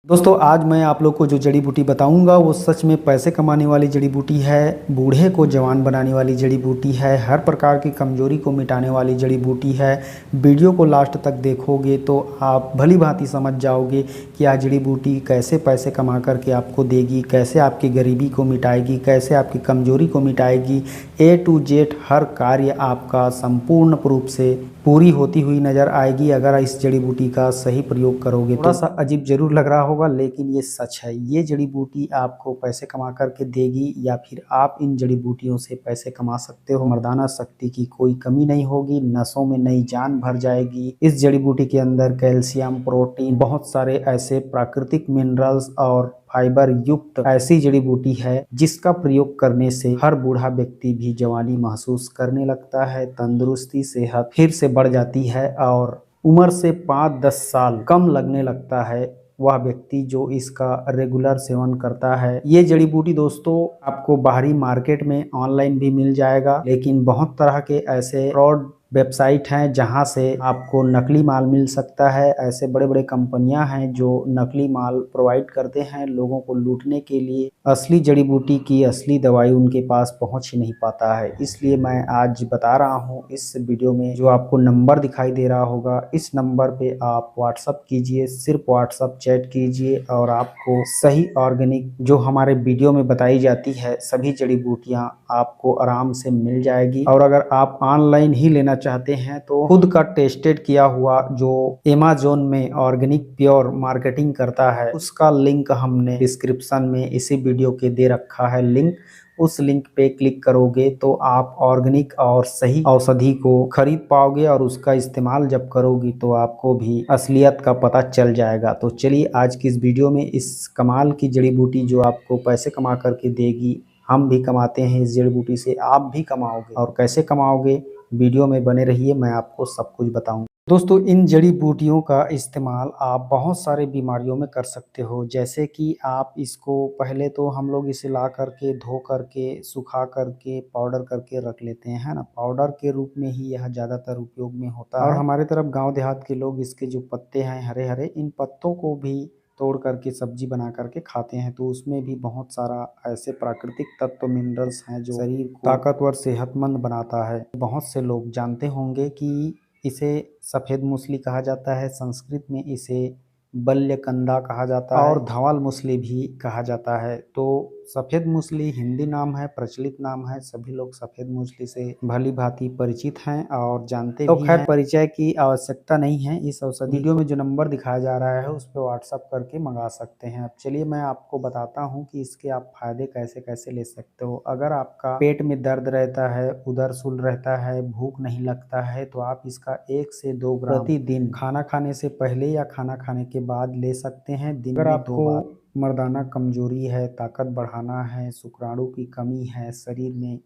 दोस्तों आज मैं आप लोग को जो जड़ी बूटी बताऊंगा वो सच में पैसे कमाने वाली जड़ी बूटी है, बूढ़े को जवान बनाने वाली जड़ी बूटी है, हर प्रकार की कमजोरी को मिटाने वाली जड़ी बूटी है। वीडियो को लास्ट तक देखोगे तो आप भली भांति समझ जाओगे कि यह जड़ी बूटी कैसे पैसे कमा करके आपको देगी, कैसे आपकी गरीबी को मिटाएगी, कैसे आपकी कमजोरी को मिटाएगी। ए टू जेड हर कार्य आपका संपूर्ण रूप से पूरी होती हुई नज़र आएगी अगर इस जड़ी बूटी का सही प्रयोग करोगे। थोड़ा सा अजीब जरूर लग रहा होगा लेकिन ये सच है। ये जड़ी बूटी आपको पैसे कमा करके देगी या फिर आप इन जड़ी बूटियों से पैसे कमा सकते हो। मर्दाना शक्ति की कोई कमी नहीं होगी, नसों में नई जान भर जाएगी। इस जड़ी बूटी के अंदर कैल्शियम, प्रोटीन, बहुत सारे ऐसे प्राकृतिक मिनरल्स और फाइबर युक्त ऐसी जड़ी बूटी है जिसका प्रयोग करने से हर बूढ़ा व्यक्ति भी जवानी महसूस करने लगता है, तंदुरुस्ती सेहत फिर से बढ़ जाती है और उम्र से 5-10 साल कम लगने लगता है वह व्यक्ति जो इसका रेगुलर सेवन करता है। ये जड़ी बूटी दोस्तों आपको बाहरी मार्केट में ऑनलाइन भी मिल जाएगा, लेकिन बहुत तरह के ऐसे फ्रॉड वेबसाइट हैं जहां से आपको नकली माल मिल सकता है। ऐसे बड़े बड़े कंपनियां हैं जो नकली माल प्रोवाइड करते हैं लोगों को लूटने के लिए। असली जड़ी बूटी की असली दवाई उनके पास पहुंच ही नहीं पाता है। इसलिए मैं आज बता रहा हूं इस वीडियो में, जो आपको नंबर दिखाई दे रहा होगा इस नंबर पे आप व्हाट्सअप कीजिए, सिर्फ व्हाट्सअप चैट कीजिए और आपको सही ऑर्गेनिक जो हमारे वीडियो में बताई जाती है सभी जड़ी बूटियां आपको आराम से मिल जाएगी। और अगर आप ऑनलाइन ही लेना चाहते हैं तो खुद का टेस्टेड किया हुआ जो अमेज़न में ऑर्गेनिक प्योर मार्केटिंग करता है उसका लिंक हमने डिस्क्रिप्शन में इसी वीडियो के दे रखा है लिंक। उस लिंक पे क्लिक करोगे तो आप ऑर्गेनिक और सही औषधि को खरीद पाओगे और उसका इस्तेमाल जब करोगी तो आपको भी असलियत का पता चल जाएगा। तो चलिए आज की इस वीडियो में इस कमाल की जड़ी बूटी जो आपको पैसे कमा करके देगी, हम भी कमाते हैं इस जड़ी बूटी से, आप भी कमाओगे और कैसे कमाओगे वीडियो में बने रहिए, मैं आपको सब कुछ बताऊंगा। दोस्तों इन जड़ी बूटियों का इस्तेमाल आप बहुत सारे बीमारियों में कर सकते हो, जैसे कि आप इसको पहले तो हम लोग इसे ला करके धो करके सुखा करके पाउडर करके रख लेते हैं, है ना। पाउडर के रूप में ही यह ज़्यादातर उपयोग में होता है और हमारे तरफ गांव देहात के लोग इसके जो पत्ते हैं हरे हरे, इन पत्तों को भी तोड़ करके सब्जी बना करके खाते हैं। तो उसमें भी बहुत सारा ऐसे प्राकृतिक तत्व मिनरल्स हैं जो शरीर को ताकतवर सेहतमंद बनाता है। बहुत से लोग जानते होंगे कि इसे सफ़ेद मूसली कहा जाता है, संस्कृत में इसे बल्यकंदा कहा जाता है और धवल मूसली भी कहा जाता है। तो सफ़ेद मूसली हिंदी नाम है, प्रचलित नाम है, सभी लोग सफ़ेद मूसली से भली भांति परिचित हैं और जानते भी हैं। तो खैर परिचय की आवश्यकता नहीं है। इस औषधि वीडियो में जो नंबर दिखाया जा रहा है उस पर व्हाट्सअप करके मंगा सकते हैं। अब चलिए मैं आपको बताता हूँ कि इसके आप फायदे कैसे कैसे ले सकते हो। अगर आपका पेट में दर्द रहता है, उदर शूल रहता है, भूख नहीं लगता है तो आप इसका 1 से 2 ग्राम प्रतिदिन खाना खाने से पहले या खाना खाने के बाद ले सकते हैं, दिन में 2 बार। मर्दाना कमजोरी है, ताकत बढ़ाना है, शुक्राणु की कमी है, शरीर में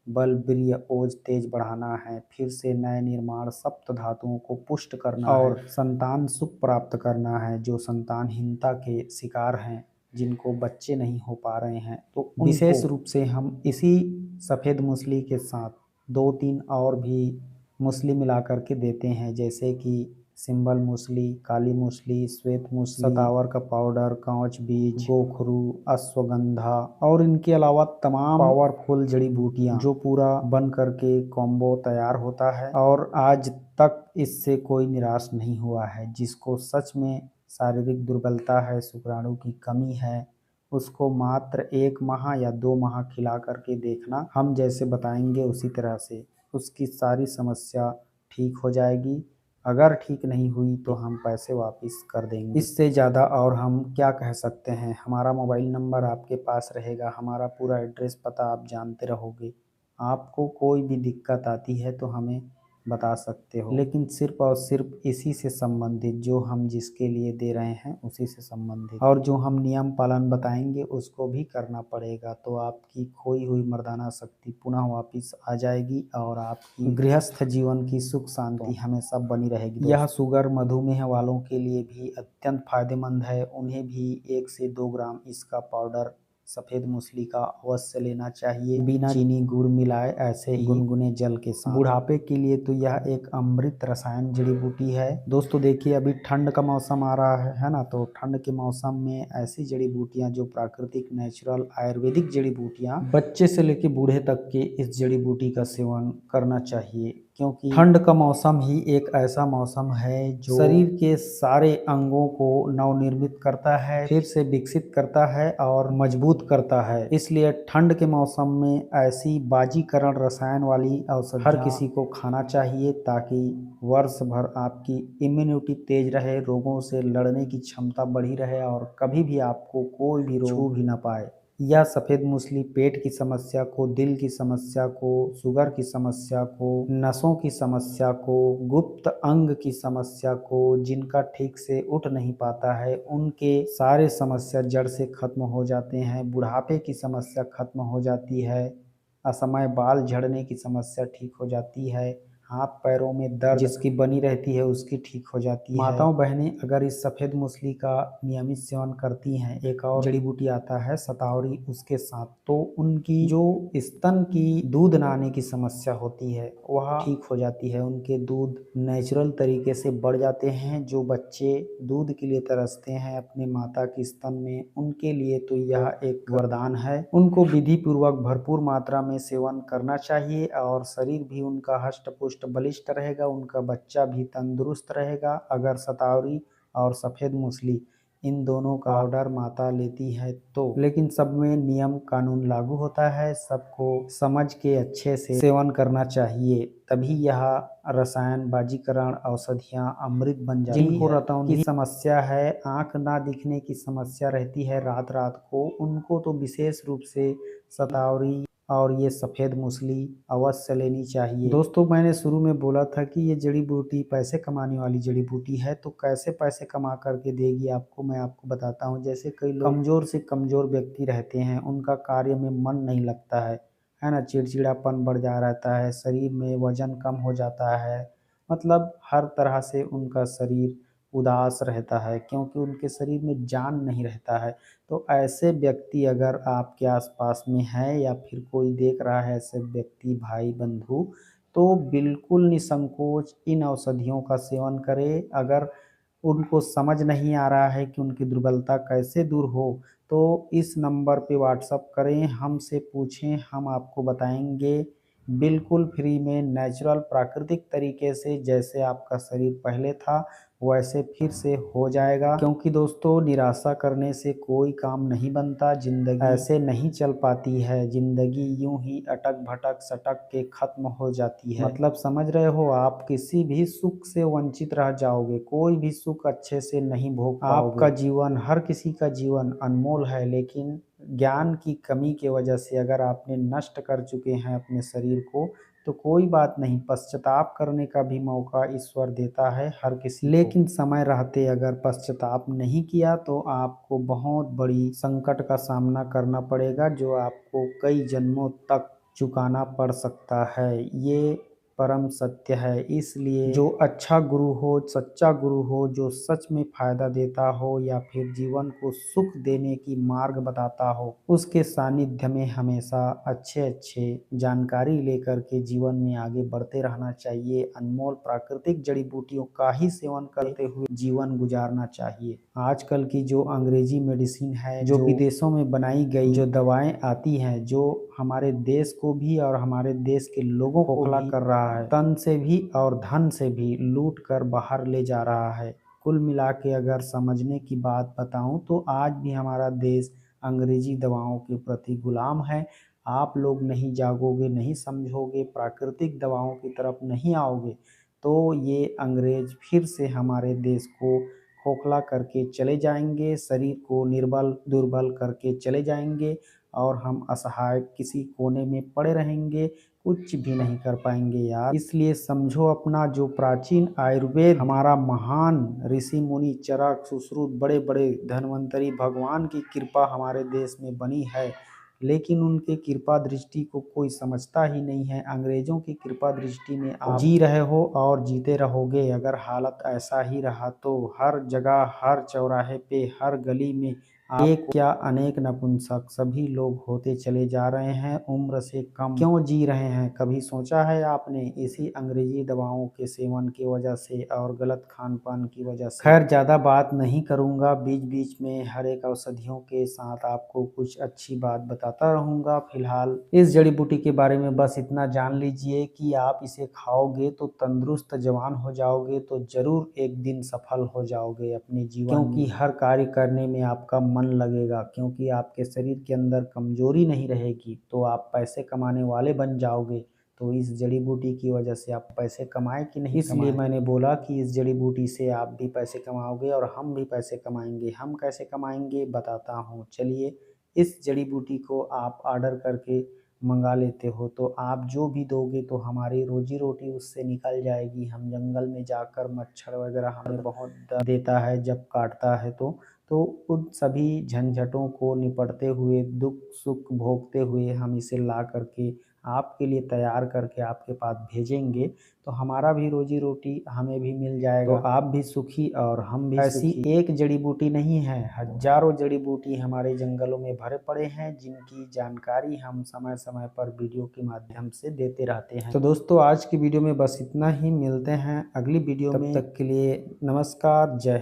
बल वीर्य ओज तेज बढ़ाना है, फिर से नए निर्माण, सप्त धातुओं को पुष्ट करना और संतान सुख प्राप्त करना है। जो संतानहीनता के शिकार हैं, जिनको बच्चे नहीं हो पा रहे हैं, तो विशेष रूप से हम इसी सफ़ेद मूसली के साथ 2-3 और भी मूसली मिला करके देते हैं, जैसे कि सिंबल मूसली, काली मूसली, श्वेत मूसली, सतावर का पाउडर, कांच बीज, गोखरू, अश्वगंधा और इनके अलावा तमाम पावरफुल जड़ी बूटियां जो पूरा बन करके कॉम्बो तैयार होता है। और आज तक इससे कोई निराश नहीं हुआ है। जिसको सच में शारीरिक दुर्बलता है, शुक्राणु की कमी है, उसको मात्र 1 माह या 2 माह खिला करके देखना, हम जैसे बताएंगे उसी तरह से उसकी सारी समस्या ठीक हो जाएगी। अगर ठीक नहीं हुई तो हम पैसे वापस कर देंगे। इससे ज़्यादा और हम क्या कह सकते हैं। हमारा मोबाइल नंबर आपके पास रहेगा, हमारा पूरा एड्रेस पता आप जानते रहोगे। आपको कोई भी दिक्कत आती है तो हमें बता सकते हो, लेकिन सिर्फ और सिर्फ इसी से संबंधित, जो हम जिसके लिए दे रहे हैं उसी से संबंधित, और जो हम नियम पालन बताएंगे उसको भी करना पड़ेगा। तो आपकी खोई हुई मर्दाना शक्ति पुनः वापस आ जाएगी और आपकी गृहस्थ जीवन की सुख शांति हमेशा बनी रहेगी। यह शुगर मधुमेह वालों के लिए भी अत्यंत फायदेमंद है। उन्हें भी 1 से 2 ग्राम इसका पाउडर सफ़ेद मूसली का अवश्य लेना चाहिए, बिना चीनी गुड़ मिलाए, ऐसे ही गुनगुने जल के साथ। बुढ़ापे के लिए तो यह एक अमृत रसायन जड़ी बूटी है। दोस्तों देखिए, अभी ठंड का मौसम आ रहा है ना, तो ठंड के मौसम में ऐसी जड़ी बूटियां जो प्राकृतिक नेचुरल आयुर्वेदिक जड़ी बूटियां, बच्चे से लेकर बूढ़े तक के इस जड़ी बूटी का सेवन करना चाहिए, क्योंकि ठंड का मौसम ही एक ऐसा मौसम है जो शरीर के सारे अंगों को नवनिर्मित करता है, फिर से विकसित करता है और मजबूत करता है। इसलिए ठंड के मौसम में ऐसी बाजीकरण रसायन वाली औषधि हर किसी को खाना चाहिए, ताकि वर्ष भर आपकी इम्यूनिटी तेज रहे, रोगों से लड़ने की क्षमता बढ़ी रहे और कभी भी आपको कोई भी रोग छू भी ना पाए। यह सफ़ेद मूसली पेट की समस्या को, दिल की समस्या को, शुगर की समस्या को, नसों की समस्या को, गुप्त अंग की समस्या को, जिनका ठीक से उठ नहीं पाता है, उनके सारे समस्या जड़ से खत्म हो जाते हैं। बुढ़ापे की समस्या खत्म हो जाती है, असमय बाल झड़ने की समस्या ठीक हो जाती है, हाथ पैरों में दर्द जिसकी बनी रहती है उसकी ठीक हो जाती है। माताओं बहनें अगर इस सफ़ेद मूसली का नियमित सेवन करती हैं, एक और जड़ी बूटी आता है सतावरी उसके साथ, तो उनकी जो स्तन की दूध न आने की समस्या होती है वह ठीक हो जाती है। उनके दूध नेचुरल तरीके से बढ़ जाते हैं। जो बच्चे दूध के लिए तरसते हैं अपने माता के स्तन में, उनके लिए तो यह एक वरदान है। उनको विधि पूर्वक भरपूर मात्रा में सेवन करना चाहिए और शरीर भी उनका हष्ट पुष्ट बलिष्ठ रहेगा, उनका बच्चा भी तंदुरुस्त रहेगा। अगर सतावरी और सफ़ेद मूसली इन दोनों का ऑर्डर माता लेती है तो, लेकिन सब में नियम कानून लागू होता है, सबको समझ के अच्छे से सेवन करना चाहिए, तभी यह रसायन बाजीकरण औषधियाँ अमृत बन जाती है। जिनको रतौंधी की समस्या है, आँख ना दिखने की समस्या रहती है रात रात को, उनको तो विशेष रूप से सतावरी और ये सफ़ेद मूसली अवश्य लेनी चाहिए। दोस्तों मैंने शुरू में बोला था कि ये जड़ी बूटी पैसे कमाने वाली जड़ी बूटी है, तो कैसे पैसे कमा करके देगी आपको, मैं आपको बताता हूँ। जैसे कई लोग कमज़ोर से कमज़ोर व्यक्ति रहते हैं, उनका कार्य में मन नहीं लगता है ना, चिड़चिड़ापन बढ़ जा रहता है, शरीर में वजन कम हो जाता है, मतलब हर तरह से उनका शरीर उदास रहता है, क्योंकि उनके शरीर में जान नहीं रहता है। तो ऐसे व्यक्ति अगर आपके आसपास में है या फिर कोई देख रहा है ऐसे व्यक्ति, भाई बंधु, तो बिल्कुल निसंकोच इन औषधियों का सेवन करें। अगर उनको समझ नहीं आ रहा है कि उनकी दुर्बलता कैसे दूर हो, तो इस नंबर पे व्हाट्सअप करें, हमसे पूछें, हम आपको बताएंगे बिल्कुल फ्री में, नेचुरल प्राकृतिक तरीके से। जैसे आपका शरीर पहले था वैसे फिर से हो जाएगा, क्योंकि दोस्तों निराशा करने से कोई काम नहीं बनता, जिंदगी ऐसे नहीं चल पाती है, जिंदगी यूं ही अटक भटक सटक के खत्म हो जाती है। मतलब समझ रहे हो, आप किसी भी सुख से वंचित रह जाओगे, कोई भी सुख अच्छे से नहीं भोग पाओगे। आपका जीवन, हर किसी का जीवन अनमोल है, लेकिन ज्ञान की कमी की वजह से अगर आपने नष्ट कर चुके हैं अपने शरीर को, तो कोई बात नहीं, पश्चाताप करने का भी मौका ईश्वर देता है हर किसी को। लेकिन समय रहते अगर पश्चाताप नहीं किया तो आपको बहुत बड़ी संकट का सामना करना पड़ेगा, जो आपको कई जन्मों तक चुकाना पड़ सकता है। ये परम सत्य है। इसलिए जो अच्छा गुरु हो, सच्चा गुरु हो, जो सच में फायदा देता हो या फिर जीवन को सुख देने की मार्ग बताता हो, उसके सानिध्य में हमेशा अच्छे अच्छे जानकारी लेकर के जीवन में आगे बढ़ते रहना चाहिए। अनमोल प्राकृतिक जड़ी बूटियों का ही सेवन करते हुए जीवन गुजारना चाहिए। आजकल की जो अंग्रेजी मेडिसिन है, जो विदेशों में बनाई गई जो दवाएं आती हैं, जो हमारे देश को भी और हमारे देश के लोगों को खोखला कर रहा है, तन से भी और धन से भी लूट कर बाहर ले जा रहा है। कुल मिला के अगर समझने की बात बताऊं तो आज भी हमारा देश अंग्रेजी दवाओं के प्रति गुलाम है। आप लोग नहीं जागोगे, नहीं समझोगे, प्राकृतिक दवाओं की तरफ नहीं आओगे, तो ये अंग्रेज फिर से हमारे देश को खोखला करके चले जाएंगे, शरीर को निर्बल दुर्बल करके चले जाएंगे और हम असहाय किसी कोने में पड़े रहेंगे, कुछ भी नहीं कर पाएंगे यार। इसलिए समझो, अपना जो प्राचीन आयुर्वेद, हमारा महान ऋषि मुनि चरक सुश्रुत बड़े बड़े धन्वंतरी भगवान की कृपा हमारे देश में बनी है, लेकिन उनके कृपा दृष्टि को कोई समझता ही नहीं है। अंग्रेजों की कृपा दृष्टि में आप जी रहे हो और जीते रहोगे। अगर हालत ऐसा ही रहा तो हर जगह, हर चौराहे पे, हर गली में एक क्या अनेक नपुंसक सभी लोग होते चले जा रहे हैं, उम्र से कम क्यों जी रहे हैं। कभी सोचा है आपने इसी अंग्रेजी दवाओं के सेवन की वजह से और गलत खान पान की वजह से। खैर ज़्यादा बात नहीं करूँगा, बीच बीच में हर एक औषधियों के साथ आपको कुछ अच्छी बात बताता रहूँगा। फिलहाल इस जड़ी बूटी के बारे में बस इतना जान लीजिए कि आप इसे खाओगे तो तंदुरुस्त जवान हो जाओगे, तो जरूर एक दिन सफल हो जाओगे अपने जीवन क्योंकि हर कार्य करने में आपका मन लगेगा, क्योंकि आपके शरीर के अंदर कमजोरी नहीं रहेगी, तो आप पैसे कमाने वाले बन जाओगे। तो इस जड़ी बूटी की वजह से आप पैसे कमाए कि नहीं, इसलिए मैंने बोला कि इस जड़ी बूटी से आप भी पैसे कमाओगे और हम भी पैसे कमाएंगे। हम कैसे कमाएंगे बताता हूँ, चलिए। इस जड़ी बूटी को आप ऑर्डर करके मंगा लेते हो, तो आप जो भी दोगे तो हमारी रोजी रोटी उससे निकल जाएगी। हम जंगल में जाकर मच्छर वगैरह हमें बहुत दर्द देता है जब काटता है, तो उन सभी झंझटों को निपटते हुए, दुख सुख भोगते हुए हम इसे ला करके आपके लिए तैयार करके आपके पास भेजेंगे, तो हमारा भी रोजी रोटी हमें भी मिल जाएगा, तो आप भी सुखी और हम भी सुखी। ऐसी एक जड़ी बूटी नहीं है, हजारों जड़ी बूटी हमारे जंगलों में भरे पड़े हैं, जिनकी जानकारी हम समय समय पर वीडियो के माध्यम से देते रहते हैं। तो दोस्तों आज की वीडियो में बस इतना ही, मिलते हैं अगली वीडियो में। तब तक के लिए नमस्कार, जय हिंद।